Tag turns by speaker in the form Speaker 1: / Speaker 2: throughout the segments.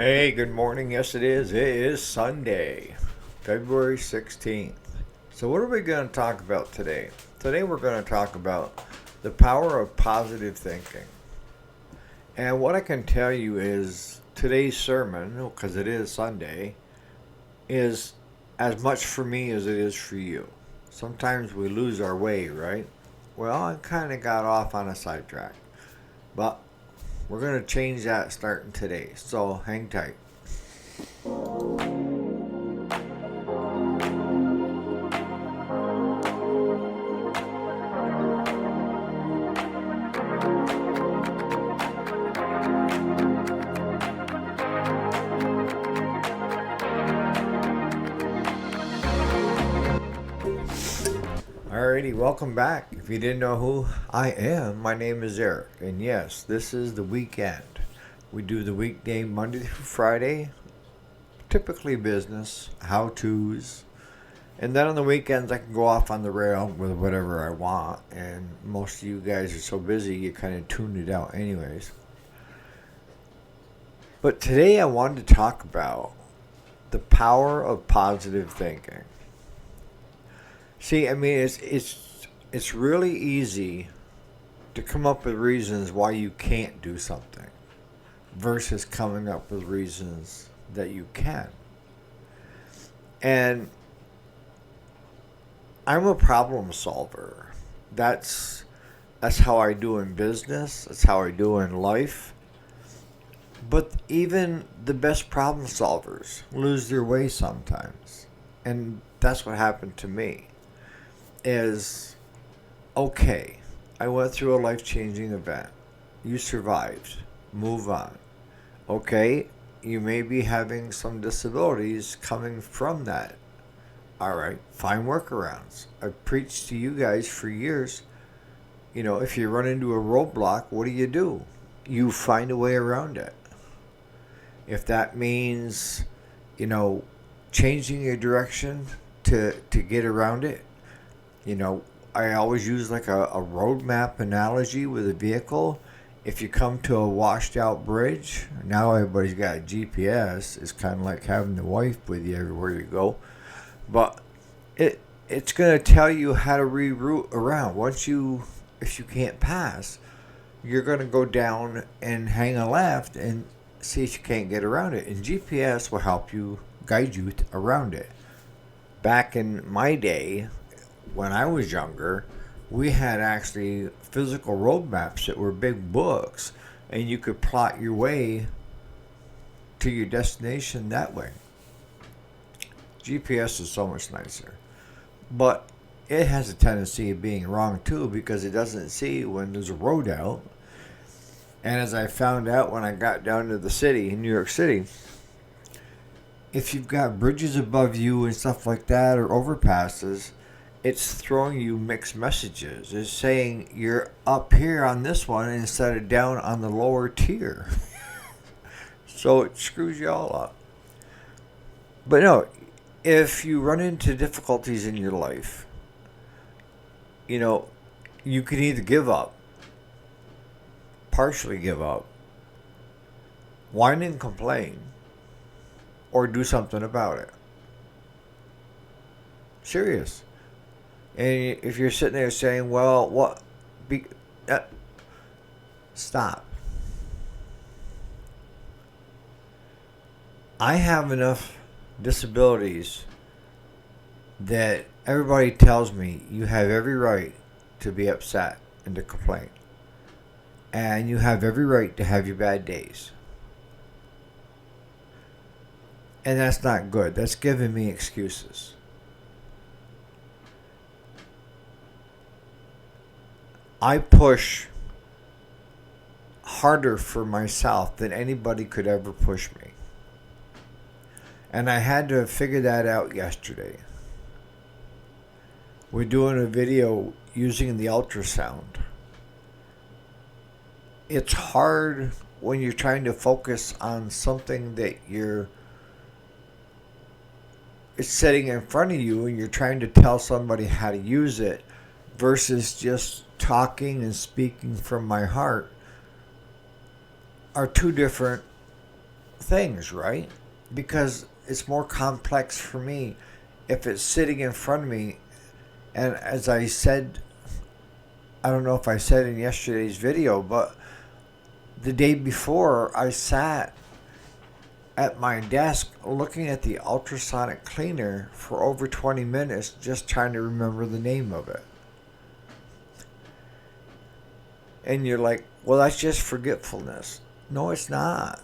Speaker 1: Hey, good morning. Yes, it is. It is Sunday, February 16th. So, what are we going to talk about today? Today, we're going to talk about the power of positive thinking. And what I can tell you is today's sermon, because it is Sunday, is as much for me as it is for you. Sometimes we lose our way, right? Well, I kind of got off on a sidetrack, but we're going to change that starting today. So, hang tight. Alrighty, welcome back. If you didn't know who I am, my name is Eric. And yes, this is the weekend. We do the weekday Monday through Friday, typically business, how-tos. And then on the weekends, I can go off on the rail with whatever I want. And most of you guys are so busy, you kind of tune it out anyways. But today I wanted to talk about the power of positive thinking. See, I mean, it's really easy to come up with reasons why you can't do something versus coming up with reasons that you can. And I'm a problem solver. That's how I do in business. That's how I do in life. But even the best problem solvers lose their way sometimes. And that's what happened to me. Is okay, I went through a life-changing event. You survived. Move on. Okay, you may be having some disabilities coming from that. All right, find workarounds. I've preached to you guys for years. If you run into a roadblock, what do? You find a way around it. If that means, changing your direction to get around it, I always use like a road map analogy with a vehicle. If you come to a washed out bridge, now everybody's got a GPS. It's kind of like having the wife with you everywhere you go. But it's going to tell you how to reroute around. If you can't pass, you're going to go down and hang a left and see if you can't get around it. And GPS will help you guide you around it. Back in my day, when I was younger, we had actually physical road maps that were big books, and you could plot your way to your destination that way. GPS is so much nicer, but it has a tendency of being wrong too because it doesn't see when there's a road out. And as I found out when I got down to the city, in New York City, if you've got bridges above you and stuff like that or overpasses, it's throwing you mixed messages. It's saying you're up here on this one instead of down on the lower tier. So it screws you all up. But no, if you run into difficulties in your life, you can either give up, partially give up, whine and complain, or do something about it. Serious. And if you're sitting there saying, well, what? Stop. I have enough disabilities that everybody tells me you have every right to be upset and to complain. And you have every right to have your bad days. And that's not good. That's giving me excuses. I push harder for myself than anybody could ever push me. And I had to figure that out yesterday. We're doing a video using the ultrasound. It's hard when you're trying to focus on something that it's sitting in front of you and you're trying to tell somebody how to use it versus just talking and speaking from my heart are two different things, right? Because it's more complex for me if it's sitting in front of me. And as I said, I don't know if I said in yesterday's video, but the day before I sat at my desk looking at the ultrasonic cleaner for over 20 minutes just trying to remember the name of it. And you're like, well, that's just forgetfulness. No, it's not.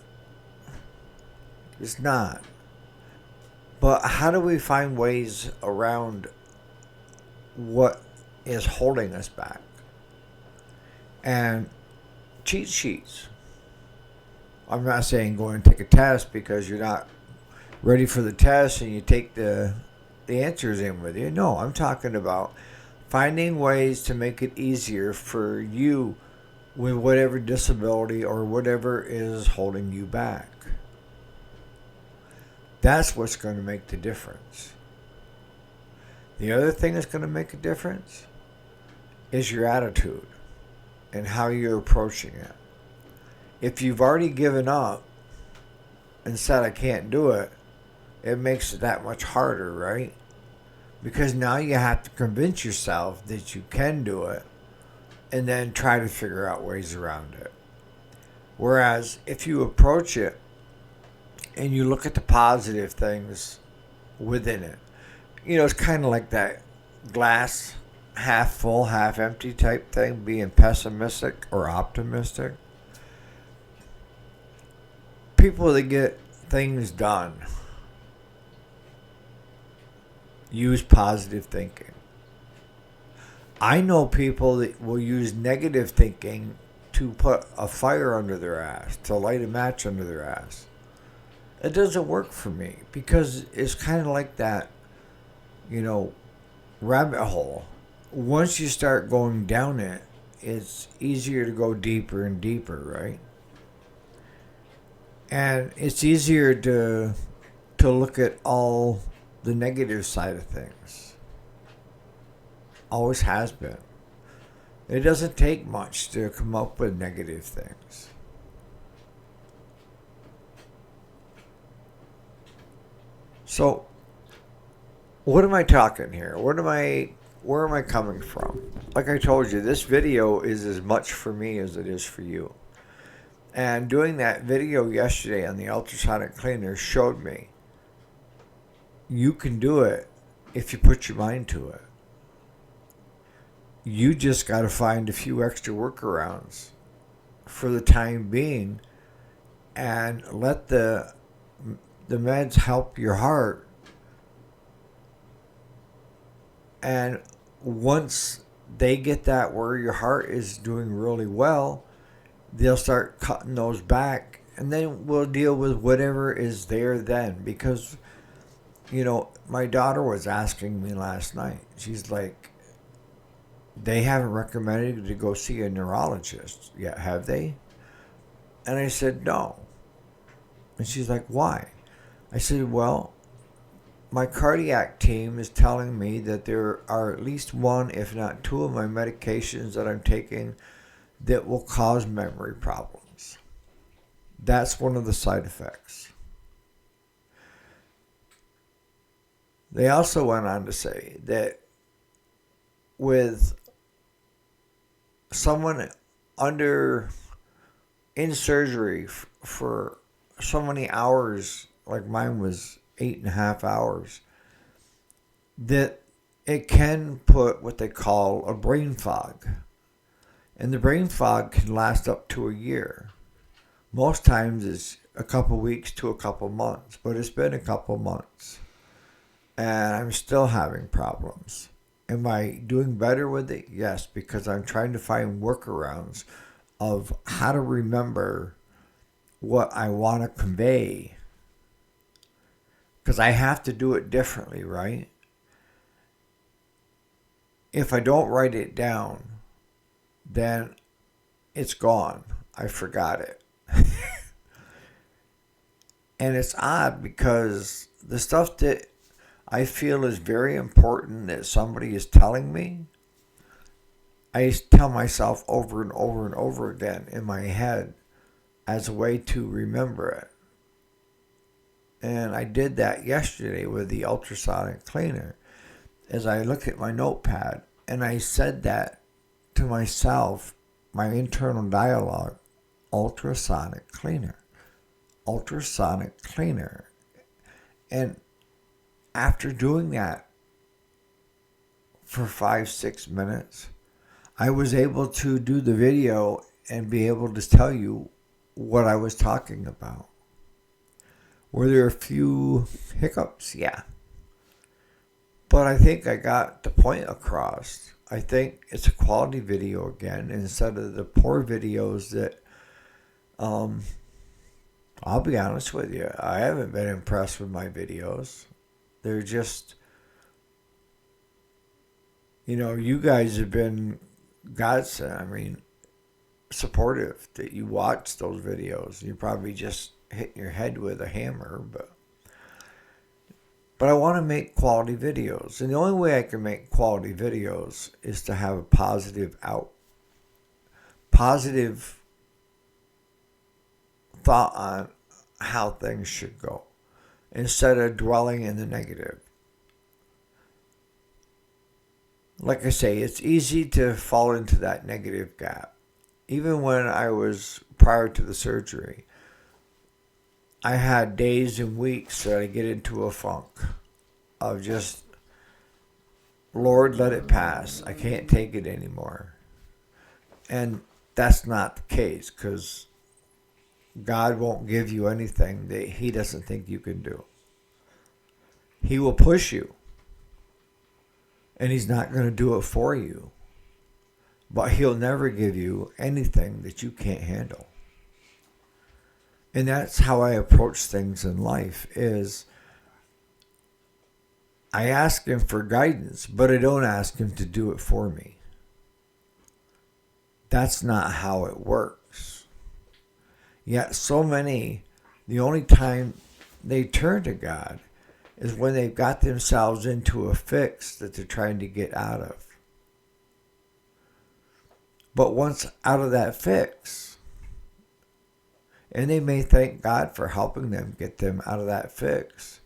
Speaker 1: It's not. But how do we find ways around what is holding us back? And cheat sheets. I'm not saying go and take a test because you're not ready for the test and you take the answers in with you. No, I'm talking about finding ways to make it easier for you with whatever disability or whatever is holding you back. That's what's going to make the difference. The other thing that's going to make a difference is your attitude and how you're approaching it. If you've already given up and said, I can't do it, it makes it that much harder, right? Because now you have to convince yourself that you can do it and then try to figure out ways around it. Whereas if you approach it and you look at the positive things within it, it's kind of like that glass half full, half empty type thing, being pessimistic or optimistic. People that get things done use positive thinking. I know people that will use negative thinking to put a fire under their ass, to light a match under their ass. It doesn't work for me because it's kind of like that, rabbit hole. Once you start going down it, it's easier to go deeper and deeper, right? And it's easier to look at all the negative side of things. Always has been. It doesn't take much to come up with negative things. So, what am I talking here? Where am I coming from? Like I told you, this video is as much for me as it is for you. And doing that video yesterday on the ultrasonic cleaner showed me you can do it if you put your mind to it. You just got to find a few extra workarounds for the time being and let the meds help your heart. And once they get that where your heart is doing really well, they'll start cutting those back, and then we'll deal with whatever is there then. Because, my daughter was asking me last night, she's like, they haven't recommended you to go see a neurologist yet, have they? And I said, no. And she's like, why? I said, well, my cardiac team is telling me that there are at least one, if not two of my medications that I'm taking that will cause memory problems. That's one of the side effects. They also went on to say that with someone in surgery for so many hours, like mine was 8.5 hours, that it can put what they call a brain fog. And the brain fog can last up to a year. Most times it's a couple weeks to a couple months, but it's been a couple months. And I'm still having problems. Am I doing better with it? Yes, because I'm trying to find workarounds of how to remember what I want to convey. Because I have to do it differently, right? If I don't write it down, then it's gone. I forgot it. And it's odd because the stuff that I feel is very important that somebody is telling me, I tell myself over and over again in my head as a way to remember it. And I did that yesterday with the ultrasonic cleaner as I looked at my notepad and I said that to myself, my internal dialogue, ultrasonic cleaner, ultrasonic cleaner. And after doing that for 5-6 minutes, I was able to do the video and be able to tell you what I was talking about. Were there a few hiccups? Yeah. But I think I got the point across. I think it's a quality video again instead of the poor videos that, I'll be honest with you, I haven't been impressed with my videos. They're just, you guys have been godsend, supportive that you watch those videos. You probably just hitting your head with a hammer, but I want to make quality videos. And the only way I can make quality videos is to have a positive thought on how things should go instead of dwelling in the negative. Like I say, it's easy to fall into that negative gap. Even when I was prior to the surgery, I had days and weeks that I get into a funk of just, Lord, let it pass. I can't take it anymore. And that's not the case, because God won't give you anything that He doesn't think you can do. He will push you, and He's not going to do it for you. But He'll never give you anything that you can't handle. And that's how I approach things in life, is I ask Him for guidance, but I don't ask Him to do it for me. That's not how it works. Yet so many, the only time they turn to God is when they've got themselves into a fix that they're trying to get out of. But once out of that fix, and they may thank God for helping them get them out of that fix,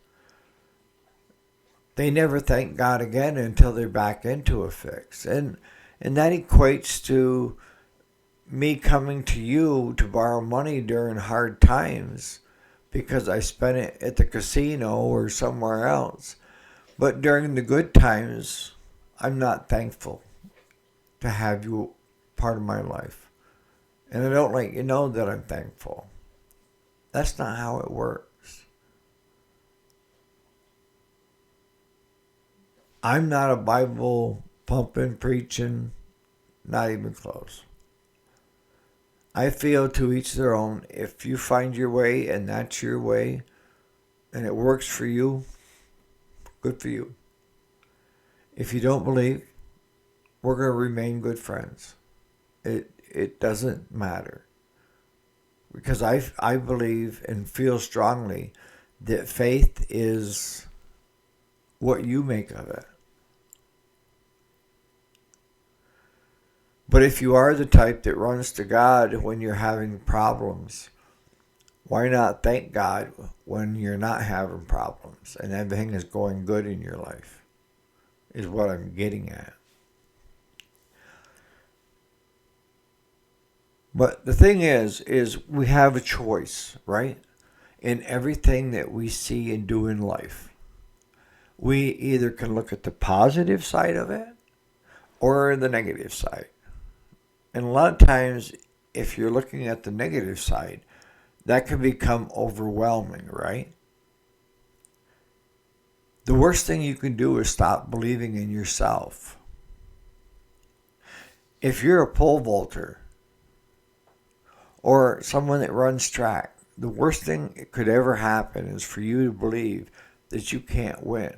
Speaker 1: they never thank God again until they're back into a fix. And that equates to me coming to you to borrow money during hard times because I spent it at the casino or somewhere else. But during the good times, I'm not thankful to have you part of my life. And I don't let you know that I'm thankful. That's not how it works. I'm not a Bible pumping, preaching, not even close. I feel to each their own. If you find your way and that's your way and it works for you, good for you. If you don't believe, we're going to remain good friends. It doesn't matter. Because I believe and feel strongly that faith is what you make of it. But if you are the type that runs to God when you're having problems, why not thank God when you're not having problems and everything is going good in your life, is what I'm getting at. But the thing is we have a choice, right? In everything that we see and do in life. We either can look at the positive side of it or the negative side. And a lot of times, if you're looking at the negative side, that can become overwhelming, right? The worst thing you can do is stop believing in yourself. If you're a pole vaulter or someone that runs track, the worst thing that could ever happen is for you to believe that you can't win.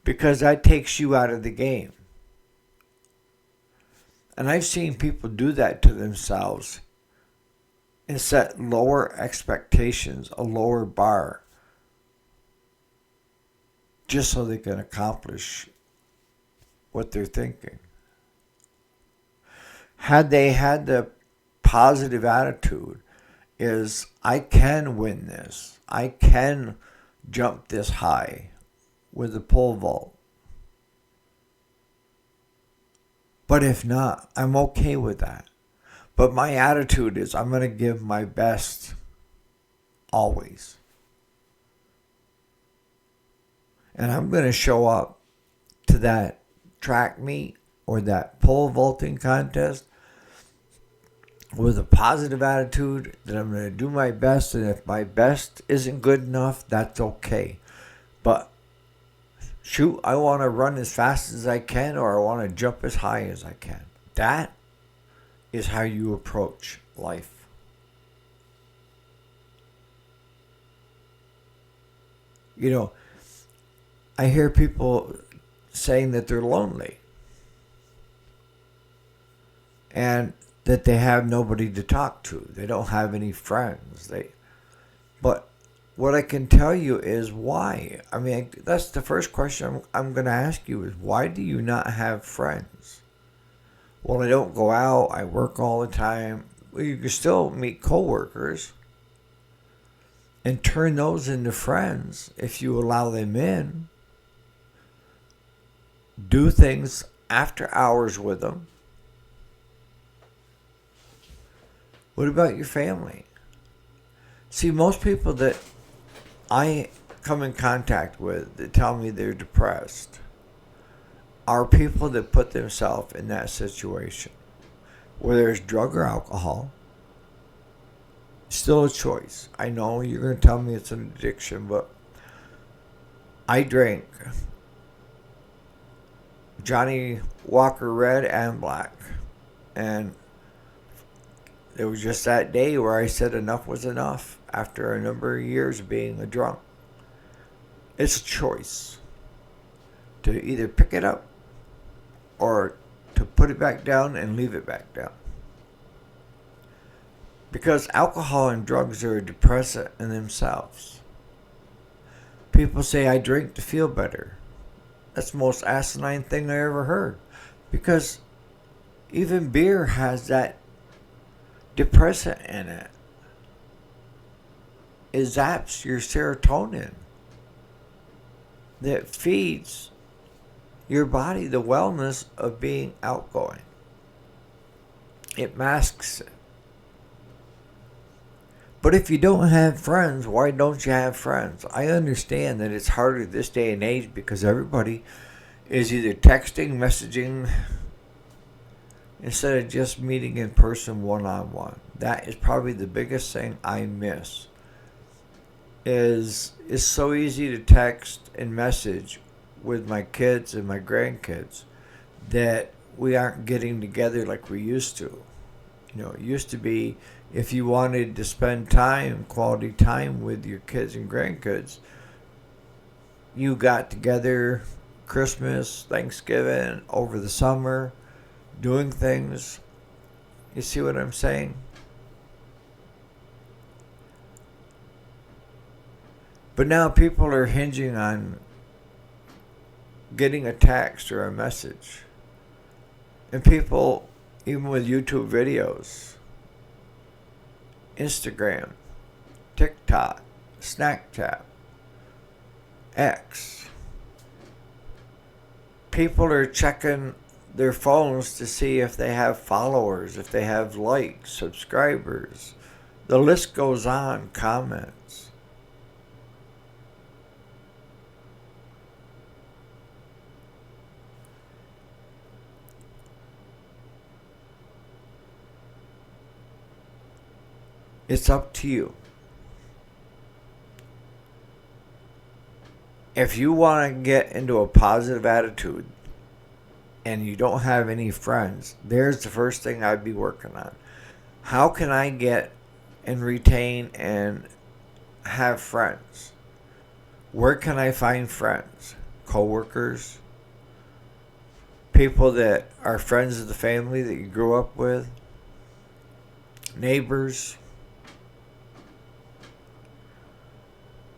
Speaker 1: Because that takes you out of the game. And I've seen people do that to themselves and set lower expectations, a lower bar, just so they can accomplish what they're thinking. Had they had the positive attitude is I can win this. I can jump this high with a pole vault. But if not, I'm okay with that. But my attitude is I'm going to give my best always. And I'm going to show up to that track meet or that pole vaulting contest with a positive attitude that I'm going to do my best. And if my best isn't good enough, that's okay. But shoot, I want to run as fast as I can, or I want to jump as high as I can. That is how you approach life. You know, I hear people saying that they're lonely and that they have nobody to talk to. They don't have any friends. But what I can tell you is why. I mean, that's the first question I'm going to ask you is why do you not have friends? Well, I don't go out. I work all the time. Well, you can still meet coworkers and turn those into friends if you allow them in. Do things after hours with them. What about your family? See, most people that I come in contact with that tell me they're depressed are people that put themselves in that situation. Whether there's drug or alcohol, still a choice. I know you're going to tell me it's an addiction, but I drank Johnny Walker Red and Black. And it was just that day where I said enough was enough after a number of years of being a drunk. It's a choice to either pick it up or to put it back down and leave it back down. Because alcohol and drugs are a depressant in themselves. People say, I drink to feel better. That's the most asinine thing I ever heard. Because even beer has that depressant in it. It zaps your serotonin that feeds your body the wellness of being outgoing. It masks it. But if you don't have friends, why don't you have friends? I understand that it's harder this day and age because everybody is either texting, messaging, instead of just meeting in person one-on-one. That is probably the biggest thing I miss. It's so easy to text and message with my kids and my grandkids that we aren't getting together like we used to. You know, it used to be if you wanted to spend time, quality time with your kids and grandkids, you got together Christmas, Thanksgiving, over the summer, doing things. You see what I'm saying? But now people are hinging on getting a text or a message. And people, even with YouTube videos, Instagram, TikTok, Snapchat, X, people are checking their phones to see if they have followers, if they have likes, subscribers. The list goes on, comments. It's up to you. If you want to get into a positive attitude and you don't have any friends, there's the first thing I'd be working on. How can I get and retain and have friends? Where can I find friends? Coworkers? People that are friends of the family that you grew up with? Neighbors?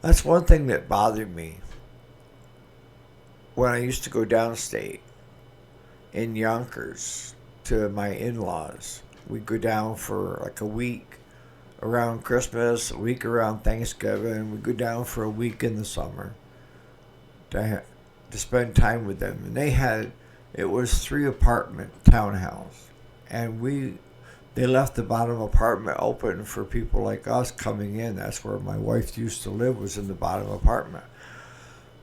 Speaker 1: That's one thing that bothered me when I used to go downstate in Yonkers to my in-laws. We'd go down for like a week around Christmas, a week around Thanksgiving. We go down for a week in the summer to spend time with them. And it was 3 apartment townhouse, and they left the bottom apartment open for people like us coming in. That's where my wife used to live, was in the bottom apartment.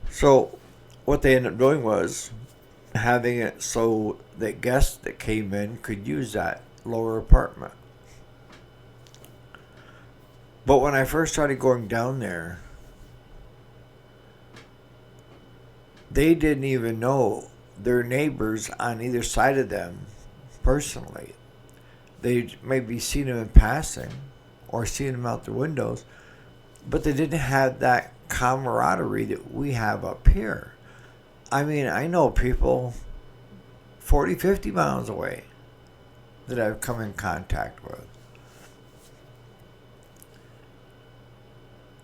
Speaker 1: So what they ended up doing was having it so that guests that came in could use that lower apartment. But when I first started going down there, they didn't even know their neighbors on either side of them personally. They'd maybe seen them in passing or seen them out the windows, but they didn't have that camaraderie that we have up here. I mean, I know people 40, 50 miles away that I've come in contact with.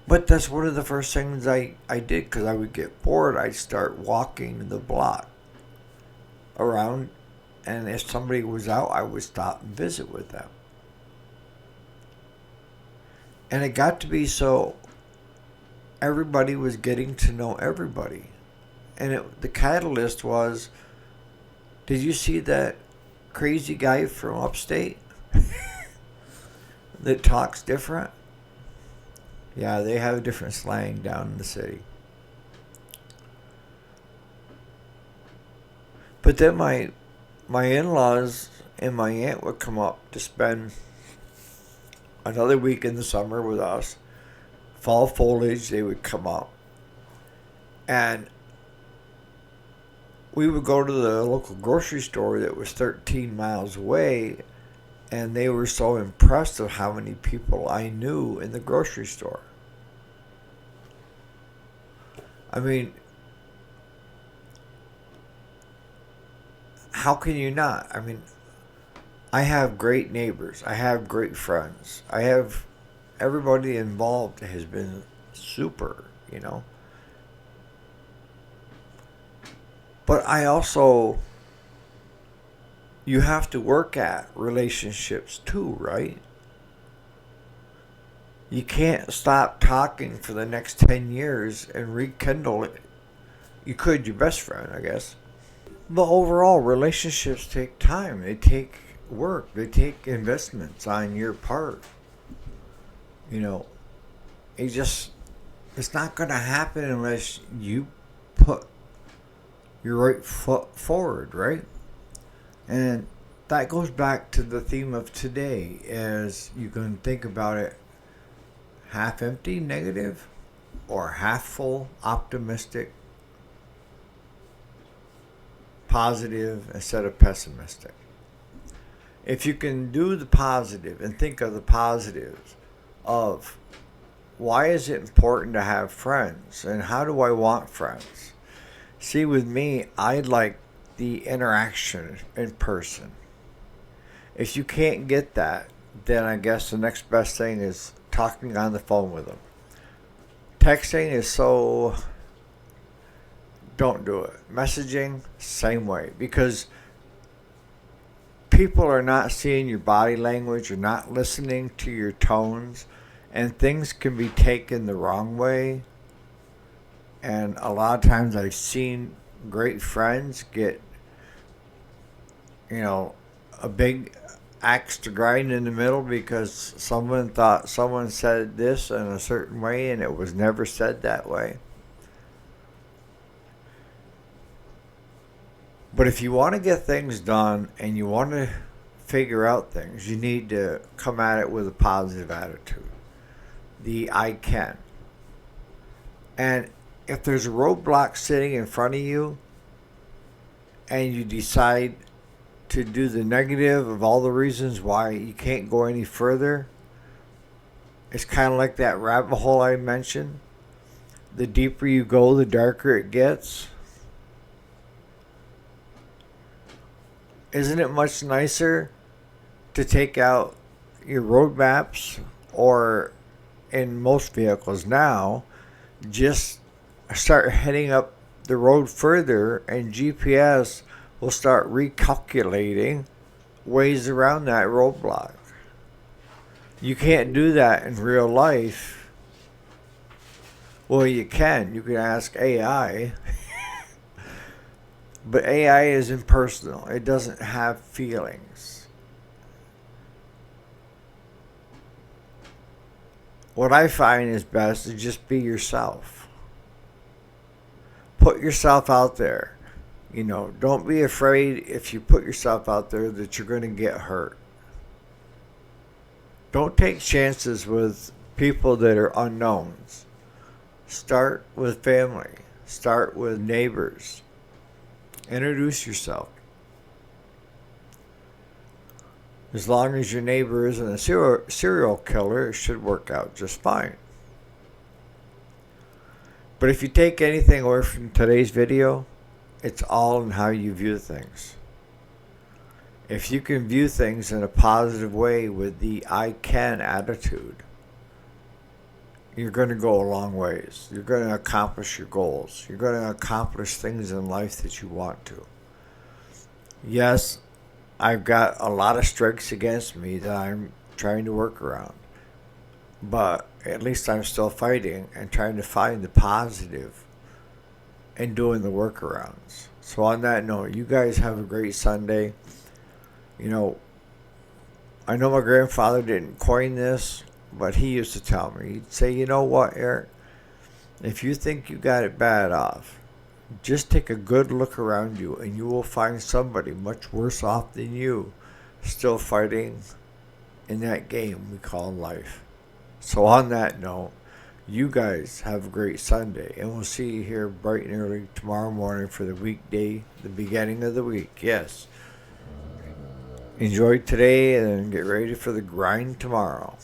Speaker 1: But that's one of the first things I did, because I would get bored. I'd start walking the block around, and if somebody was out, I would stop and visit with them. And it got to be so everybody was getting to know everybody. And the catalyst was, did you see that crazy guy from upstate that talks different? Yeah, they have a different slang down in the city. But then my in-laws and my aunt would come up to spend another week in the summer with us. Fall foliage, they would come up. And we would go to the local grocery store that was 13 miles away, and they were so impressed of how many people I knew in the grocery store. I mean, how can you not? I mean, I have great neighbors. I have great friends. Everybody involved has been super, you know. But you have to work at relationships too, right? You can't stop talking for the next 10 years and rekindle it. You could, your best friend, I guess. But overall, relationships take time. They take work. They take investments on your part. You know, it's not going to happen unless you put your right foot forward, right? And that goes back to the theme of today, as you can think about it, half empty, negative, or half full, optimistic, positive instead of pessimistic. If you can do the positive and think of the positives of why is it important to have friends and how do I want friends? See, with me, I like the interaction in person. If you can't get that, then I guess the next best thing is talking on the phone with them. Texting is so... Don't do it. Messaging, same way. Because people are not seeing your body language, you're not listening to your tones, and things can be taken the wrong way. And a lot of times I've seen great friends get, a big axe to grind in the middle because someone thought someone said this in a certain way and it was never said that way. But if you want to get things done and you want to figure out things, you need to come at it with a positive attitude. The I can. And if there's a roadblock sitting in front of you and you decide to do the negative of all the reasons why you can't go any further, it's kind of like that rabbit hole I mentioned. The deeper you go, the darker it gets. Isn't it much nicer to take out your road maps, or in most vehicles now, just start heading up the road further and GPS will start recalculating ways around that roadblock. You can't do that in real life. Well, you can. You can ask AI. But AI is impersonal. It doesn't have feelings. What I find is best is just be yourself. Put yourself out there. Don't be afraid if you put yourself out there that you're going to get hurt. Don't take chances with people that are unknowns. Start with family. Start with neighbors. Introduce yourself. As long as your neighbor isn't a serial killer, it should work out just fine. But if you take anything away from today's video, it's all in how you view things. If you can view things in a positive way with the I can attitude, you're going to go a long ways. You're going to accomplish your goals. You're going to accomplish things in life that you want to. Yes, I've got a lot of strikes against me that I'm trying to work around. But at least I'm still fighting and trying to find the positive and doing the workarounds. So on that note, you guys have a great Sunday. I know my grandfather didn't coin this, but he used to tell me, he'd say, you know what, Eric? If you think you got it bad off, just take a good look around you and you will find somebody much worse off than you still fighting in that game we call life. So on that note, you guys have a great Sunday, and we'll see you here bright and early tomorrow morning for the weekday, the beginning of the week. Yes. Enjoy today and get ready for the grind tomorrow.